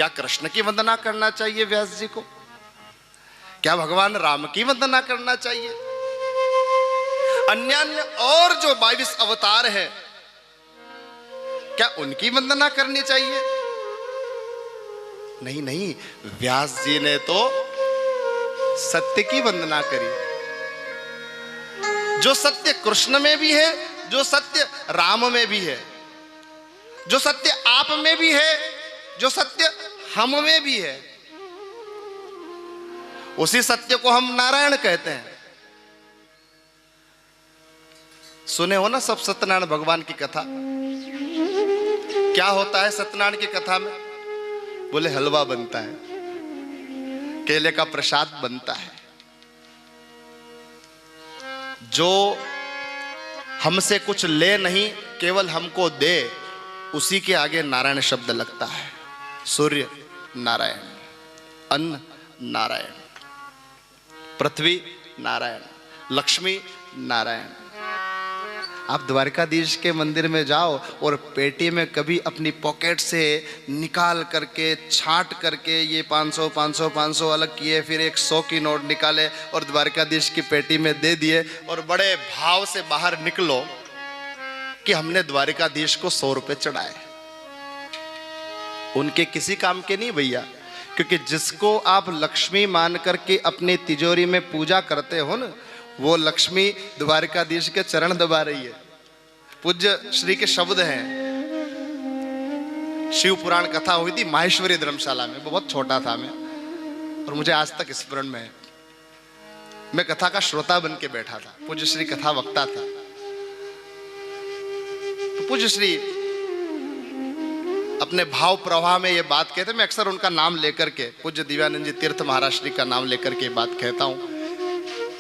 क्या कृष्ण की वंदना करना चाहिए व्यास जी को? क्या भगवान राम की वंदना करना चाहिए? अन्य और जो 22 अवतार है क्या उनकी वंदना करनी चाहिए? नहीं नहीं, व्यास जी ने तो सत्य की वंदना करी। जो सत्य कृष्ण में भी है, जो सत्य राम में भी है, जो सत्य आप में भी है, जो सत्य हम में भी है, उसी सत्य को हम नारायण कहते हैं। सुने हो ना सब सत्यनारायण भगवान की कथा? क्या होता है सत्यनारायण की कथा में? बोले हलवा बनता है, केले का प्रसाद बनता है। जो हमसे कुछ ले नहीं, केवल हमको दे, उसी के आगे नारायण शब्द लगता है। सूर्य नारायण, अन्न नारायण, पृथ्वी नारायण, लक्ष्मी नारायण। आप द्वारकाधीश के मंदिर में जाओ और पेटी में कभी अपनी पॉकेट से निकाल करके, छांट करके, ये 500 500 500 अलग किए, फिर एक 100 की नोट निकाले और द्वारकाधीश की पेटी में दे दिए और बड़े भाव से बाहर निकलो कि हमने द्वारकाधीश को 100 रुपए चढ़ाए। उनके किसी काम के नहीं भैया, क्योंकि जिसको आप लक्ष्मी मान करके अपनी तिजोरी में पूजा करते हो ना, वो लक्ष्मी द्वारकाधीश के चरण दबा रही है। पूज्य श्री के शब्द हैं, शिव पुराण कथा हुई थी माहेश्वरी धर्मशाला में, बहुत छोटा था मैं और मुझे आज तक स्मरण में है। मैं कथा का श्रोता बन के बैठा था, पूज्य श्री कथा वक्ता था। तो पूज्य श्री अपने भाव प्रवाह में ये बात कहते, मैं अक्सर उनका नाम लेकर के, पूज्य दिव्यानंद जी तीर्थ महाराज श्री का नाम लेकर के बात कहता हूं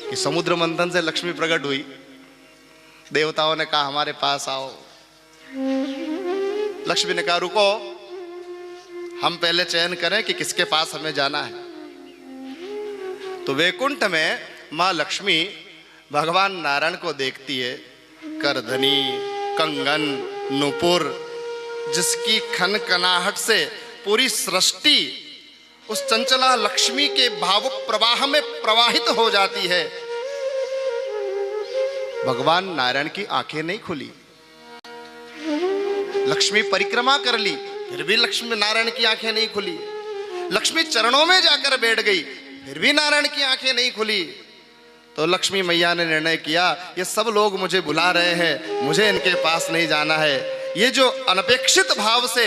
कि समुद्र मंथन से लक्ष्मी प्रकट हुई, देवताओं ने कहा हमारे पास आओ। लक्ष्मी ने कहा रुको, हम पहले चयन करें कि किसके पास हमें जाना है। तो वैकुंठ में मां लक्ष्मी भगवान नारायण को देखती है, करधनी, कंगन, नुपुर, जिसकी खनखनाहट से पूरी सृष्टि उस चंचला लक्ष्मी के भावुक प्रवाह में प्रवाहित हो जाती है। भगवान नारायण की आंखें नहीं खुली, लक्ष्मी परिक्रमा कर ली, फिर भी लक्ष्मी नारायण की आंखें नहीं खुली। लक्ष्मी चरणों में जाकर बैठ गई, फिर भी नारायण की आंखें नहीं खुली। तो लक्ष्मी मैया ने निर्णय किया, ये सब लोग मुझे बुला रहे हैं, मुझे इनके पास नहीं जाना है। ये जो अनपेक्षित भाव से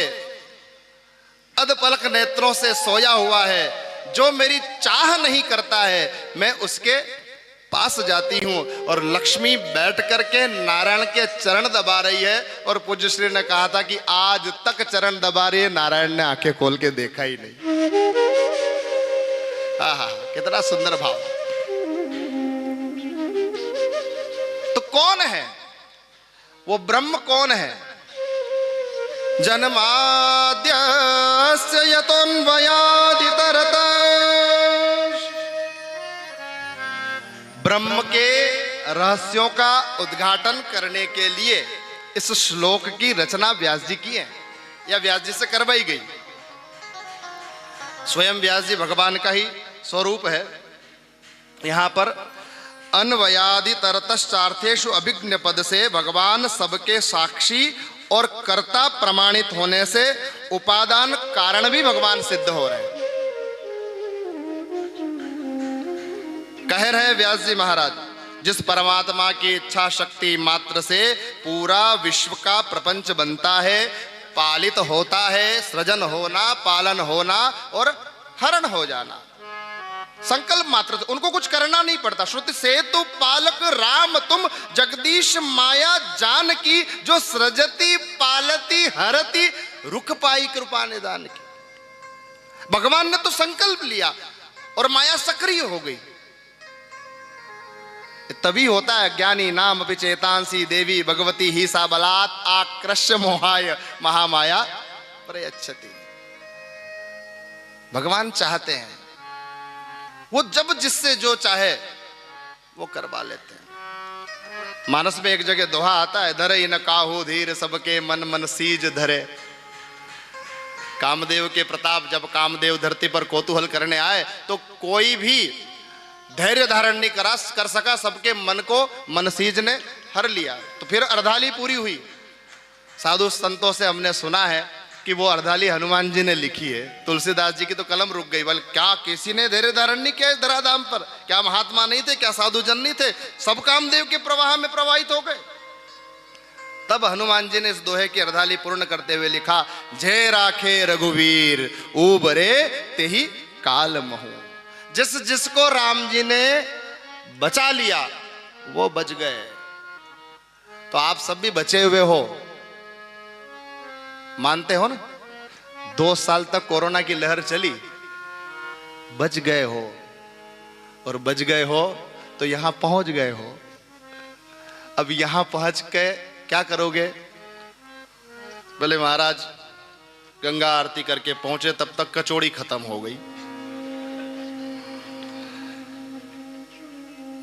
अधपलक नेत्रों से सोया हुआ है, जो मेरी चाह नहीं करता है, मैं उसके पास जाती हूं। और लक्ष्मी बैठ करके नारायण के चरण दबा रही है। और पूज्य श्री ने कहा था कि आज तक चरण दबा रही है, नारायण ने आंखें खोल के देखा ही नहीं। आहा, कितना सुंदर भाव। तो कौन है वो ब्रह्म? कौन है? जन्माद्यस्य यतोन्वयादितरतः। ब्रह्म के रहस्यों का उद्घाटन करने के लिए इस श्लोक की रचना व्यास जी की है या व्यास जी से करवाई गई। स्वयं व्यास जी भगवान का ही स्वरूप है। यहां पर अन्वयादि तरतश्चार्थेषु अभिज्ञ पद से भगवान सबके साक्षी और कर्ता प्रमाणित होने से उपादान कारण भी भगवान सिद्ध हो रहे हैं। कह रहे व्यास जी महाराज, जिस परमात्मा की इच्छा शक्ति मात्र से पूरा विश्व का प्रपंच बनता है, पालित होता है, सृजन होना, पालन होना और हरण हो जाना, संकल्प मात्र से, उनको कुछ करना नहीं पड़ता। श्रुति से तो पालक राम तुम जगदीश माया जान की, जो सृजती पालती हरती रुख पाई कृपा निदान की। भगवान ने तो संकल्प लिया और माया सक्रिय हो गई। तभी होता है ज्ञानी नाम विचेतांसी देवी भगवती ही सा बलात् आक्रश्य मोहाय महामाया प्रयच्छति। भगवान चाहते हैं, वो जब जिससे जो चाहे वो करवा लेते हैं। मानस में एक जगह दोहा आता है, धरे न काहू धीर सबके मन मन सीज धरे। कामदेव के प्रताप, जब कामदेव धरती पर कौतूहल करने आए तो कोई भी धैर्य धारण नहीं कर सका, सबके मन को मनसीज ने हर लिया। तो फिर अर्धाली पूरी हुई। साधु संतों से हमने सुना है कि वो अर्धाली हनुमान जी ने लिखी है। तुलसीदास जी की तो कलम रुक गई। बोले क्या किसी ने धैर्य धारण नहीं किया इस धराधाम पर? क्या महात्मा नहीं थे? क्या साधु जन नहीं थे? सब कामदेव के प्रवाह में प्रवाहित हो गए। तब हनुमान जी ने इस दोहे की अर्धाली पूर्ण करते हुए लिखा, जय राखे रघुवीर उबरे तेहि काल महु। जिस जिसको राम जी ने बचा लिया वो बच गए। तो आप सब भी बचे हुए हो, मानते हो ना? 2 साल तक कोरोना की लहर चली, बच गए हो। और बच गए हो तो यहां पहुंच गए हो। अब यहां पहुंच के क्या करोगे? बोले महाराज गंगा आरती करके पहुंचे तब तक कचौड़ी खत्म हो गई।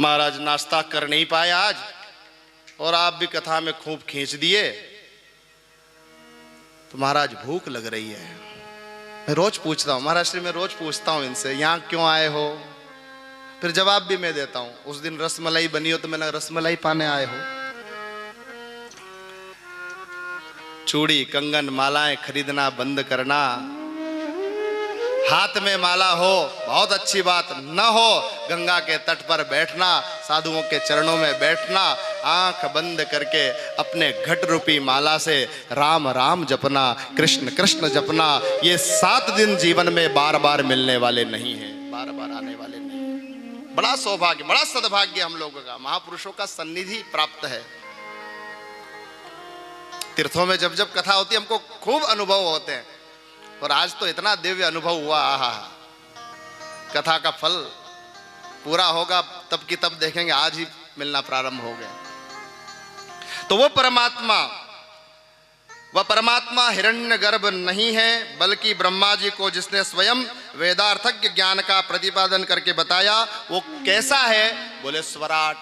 महाराज नाश्ता कर नहीं पाए आज, और आप भी कथा में खूब खींच दिए, तो महाराज भूख लग रही है। मैं रोज पूछता हूं, महाराष्ट्र में रोज पूछता हूं इनसे, यहां क्यों आए हो? फिर जवाब भी मैं देता हूं। उस दिन रसमलाई बनी हो तो मैंने रसमलाई पाने आए हो? चूड़ी कंगन मालाएं खरीदना बंद करना। हाथ में माला हो बहुत अच्छी बात, न हो गंगा के तट पर बैठना, साधुओं के चरणों में बैठना, आंख बंद करके अपने घट रूपी माला से राम राम जपना, कृष्ण कृष्ण जपना। ये 7 दिन जीवन में बार बार मिलने वाले नहीं हैं, बार बार आने वाले नहीं। बड़ा सौभाग्य, बड़ा सद्भाग्य हम लोगों का, महापुरुषों का सन्निधि प्राप्त है। तीर्थों में जब जब कथा होती है हमको खूब अनुभव होते हैं, और आज तो इतना दिव्य अनुभव हुआ। आहा, कथा का फल पूरा होगा तब की तब देखेंगे, आज ही मिलना प्रारंभ हो गया। तो वो परमात्मा हिरण्यगर्भ नहीं है, बल्कि ब्रह्मा जी को जिसने स्वयं वेदार्थज्ञ ज्ञान का प्रतिपादन करके बताया, वो कैसा है? बोले स्वराट।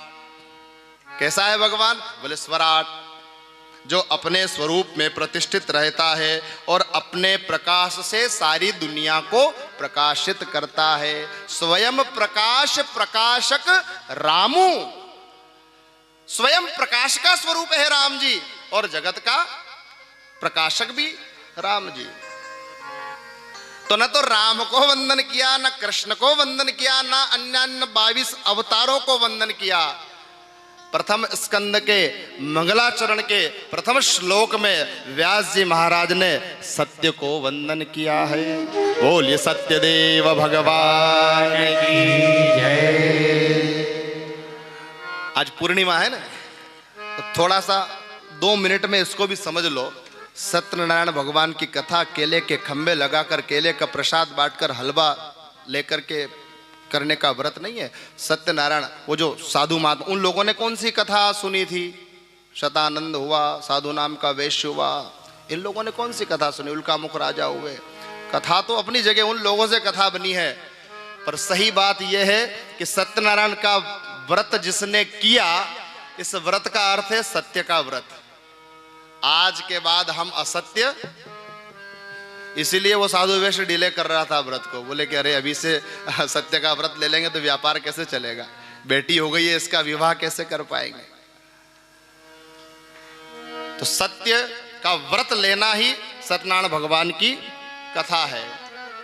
कैसा है भगवान? बोले स्वराट। जो अपने स्वरूप में प्रतिष्ठित रहता है और अपने प्रकाश से सारी दुनिया को प्रकाशित करता है। स्वयं प्रकाश प्रकाशक रामू। स्वयं प्रकाश का स्वरूप है राम जी, और जगत का प्रकाशक भी राम जी। तो न तो राम को वंदन किया, न कृष्ण को वंदन किया, न अन्य 22 अवतारों को वंदन किया। प्रथम स्कंद के मंगलाचरण के प्रथम श्लोक में व्यास जी महाराज ने सत्य को वंदन किया है। बोलिए सत्यदेव भगवान की जय। आज पूर्णिमा है ना, तो थोड़ा सा 2 मिनट में इसको भी समझ लो। सत्यनारायण भगवान की कथा केले के खंबे लगाकर, केले का प्रसाद बांटकर, हलवा लेकर के करने का व्रत नहीं है। सत्यनारायण वो जो साधु महात्मा, उन लोगों ने कौन सी कथा सुनी थी? शतानंद हुआ, साधु नाम का वैश्य हुआ, इन लोगों ने कौन सी कथा सुनी? उल्कामुख राजा हुए। कथा तो अपनी जगह उन लोगों से कथा बनी है, पर सही बात यह है कि सत्यनारायण का व्रत जिसने किया, इस व्रत का अर्थ है सत्य का व्रत। आज के बाद हम असत्य, इसीलिए वो साधु वैश्य डिले कर रहा था व्रत को। बोले कि अरे अभी से सत्य का व्रत ले लेंगे तो व्यापार कैसे चलेगा? बेटी हो गई है, इसका विवाह कैसे कर पाएंगे? तो सत्य का व्रत लेना ही सत्यनारायण भगवान की कथा है।